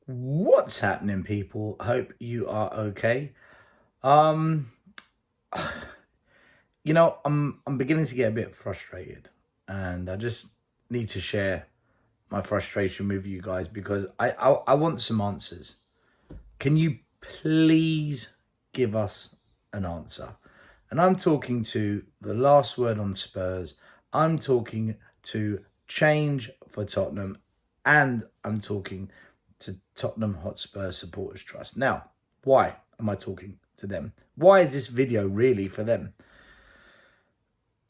What's happening, people? Hope you are okay. Um, I'm beginning to get a bit frustrated, and I just need to share my frustration with you guys because I want some answers. Can you please give us an answer? And I'm talking to the last word on Spurs. I'm talking to change for Tottenham, and I'm talking to Tottenham Hotspur Supporters Trust. Now, why am I talking to them? Why is this video really for them?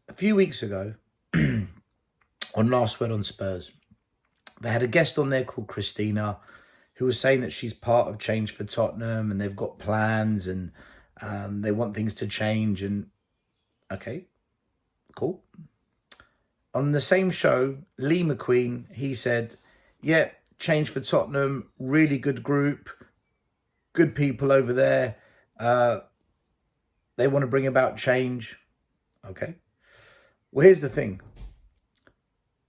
A few weeks ago, on Last Word on Spurs, they had a guest on there called Christina, who was saying that she's part of Change for Tottenham and they've got plans and they want things to change. And okay, cool. On the same show, Lee McQueen, he said, yeah, Change for Tottenham, really good group, good people over there. They want to bring about change. Okay. Well, here's the thing.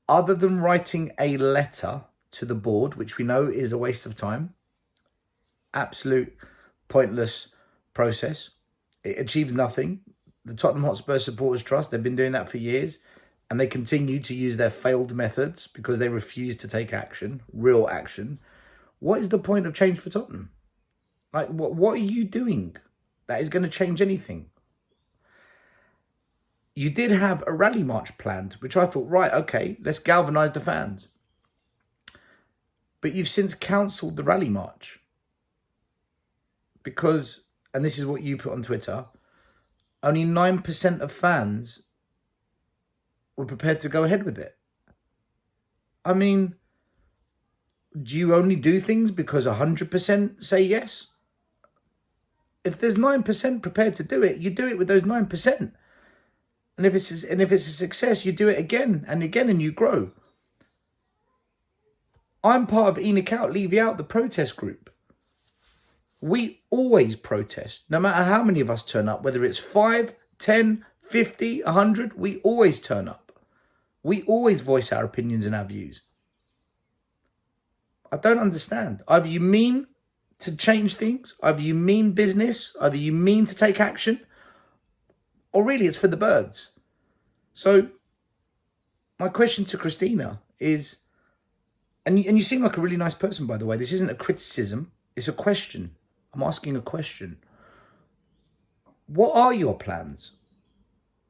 Other than writing a letter to the board, which we know is a waste of time, absolute pointless process, it achieves nothing. The Tottenham Hotspur Supporters Trust, they've been doing that for years, and they continue to use their failed methods because they refuse to take action, real action. What is the point of Change for Tottenham? Like, what are you doing that is going to change anything? You did have a rally march planned, which I thought, right, okay, let's galvanise the fans. But you've since cancelled the rally march because, and this is what you put on Twitter, only 9% of fans were prepared to go ahead with it. I mean, do you only do things because 100% say yes? If there's 9% prepared to do it, you do it with those 9%. And if it's a success, you do it again and again and you grow. I'm part of Enoch Out, Leave You Out, the protest group. We always protest, no matter how many of us turn up, whether it's 5, 10, 50, 100, we always turn up. We always voice our opinions and our views. I don't understand. Either you mean to change things, either you mean business, either you mean to take action, or really it's for the birds. So my question to Christina is, and you seem like a really nice person, by the way. This isn't a criticism. It's a question. I'm asking a question. What are your plans?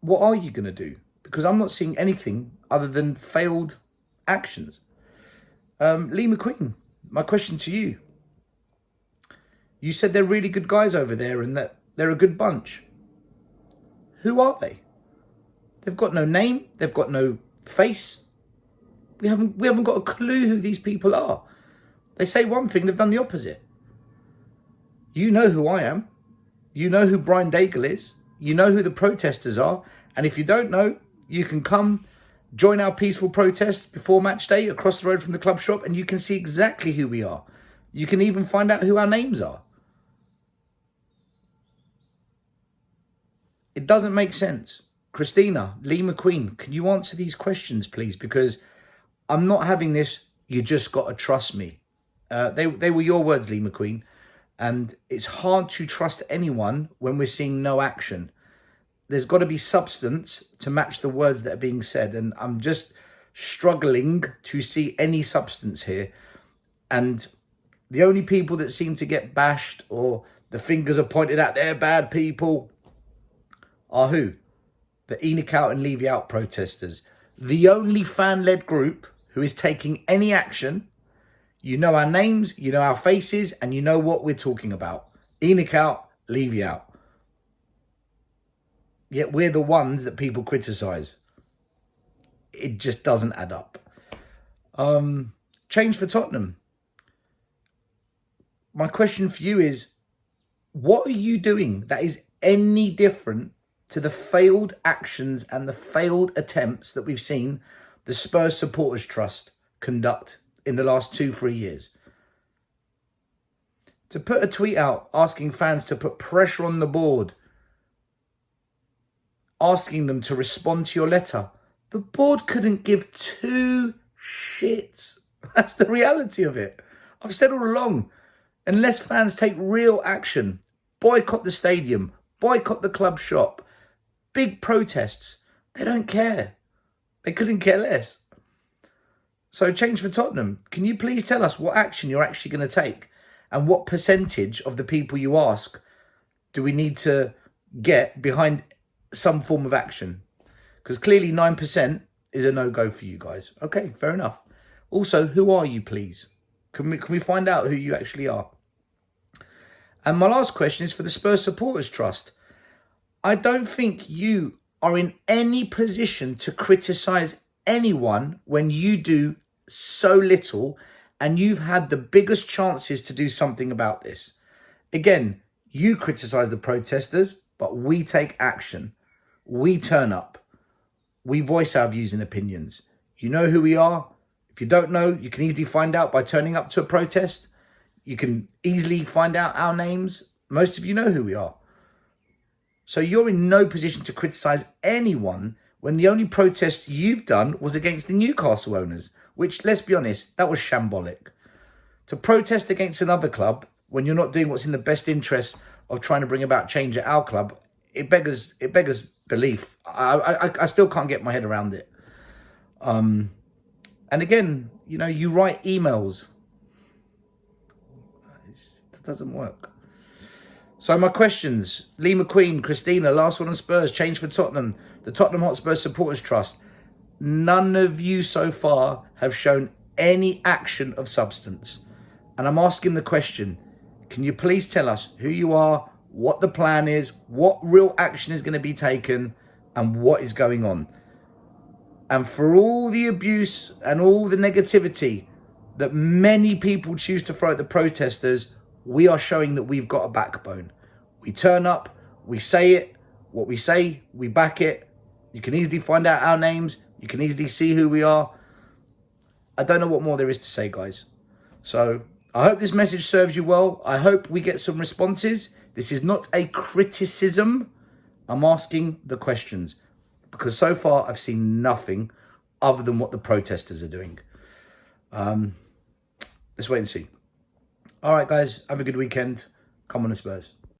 What are you going to do? Because I'm not seeing anything other than failed actions. Lee McQueen, my question to you. You said they're really good guys over there and that they're a good bunch. Who are they? They've got no name. They've got no face. We haven't got a clue who these people are. They say one thing, they've done the opposite. You know who I am. You know who Brian Daigle is. You know who the protesters are. And if you don't know, you can come join our peaceful protest before match day across the road from the club shop and you can see exactly who we are. You can even find out who our names are. It doesn't make sense. Christina, Lee McQueen, can you answer these questions, please? Because I'm not having this, you just got to trust me. They were your words, Lee McQueen. And it's hard to trust anyone when we're seeing no action. There's got to be substance to match the words that are being said. And I'm just struggling to see any substance here. And the only people that seem to get bashed or the fingers are pointed at, they're bad people, are who? The Enoch Out and Leave You Out protesters. The only fan-led group who is taking any action. You know our names, you know our faces, and you know what we're talking about. Enoch Out, Leave You Out. Yet we're the ones that people criticise. It just doesn't add up. Change for Tottenham. My question for you is, what are you doing that is any different to the failed actions and the failed attempts that we've seen the Spurs Supporters Trust conduct in the last 2-3 years? To put a tweet out asking fans to put pressure on the board, asking them to respond to your letter, the board couldn't give two shits. That's the reality of it. I've said all along, unless fans take real action, boycott the stadium, boycott the club shop, big protests, they don't care. They couldn't care less. So Change for Tottenham, can you please tell us what action you're actually going to take? And what percentage of the people you ask do we need to get behind some form of action? Because clearly 9% is a no-go for you guys. Okay, fair enough. Also, who are you, please? Can we find out who you actually are? And my last question is for the Spurs Supporters Trust. I don't think you are in any position to criticise anyone when you do so little and you've had the biggest chances to do something about this. Again, you criticise the protesters, but we take action. We turn up. We voice our views and opinions. You know who we are. If you don't know, you can easily find out by turning up to a protest. You can easily find out our names. Most of you know who we are. So you're in no position to criticise anyone when the only protest you've done was against the Newcastle owners, which, let's be honest, that was shambolic. To protest against another club when you're not doing what's in the best interest of trying to bring about change at our club, it beggars belief. I still can't get my head around it. And again, you know, you write emails. It doesn't work. So my questions, Lee McQueen, Christina, last one on Spurs, Change for Tottenham, the Tottenham Hotspur Supporters Trust. None of you so far have shown any action of substance. And I'm asking the question, can you please tell us who you are, what the plan is, what real action is going to be taken, and what is going on? And for all the abuse and all the negativity that many people choose to throw at the protesters, we are showing that we've got a backbone. We turn up, we say it, what we say, we back it. You can easily find out our names. You can easily see who we are. I don't know what more there is to say, guys. So I hope this message serves you well. I hope we get some responses. This is not a criticism. I'm asking the questions because so far I've seen nothing other than what the protesters are doing. Let's wait and see. All right, guys, have a good weekend. Come on the Spurs.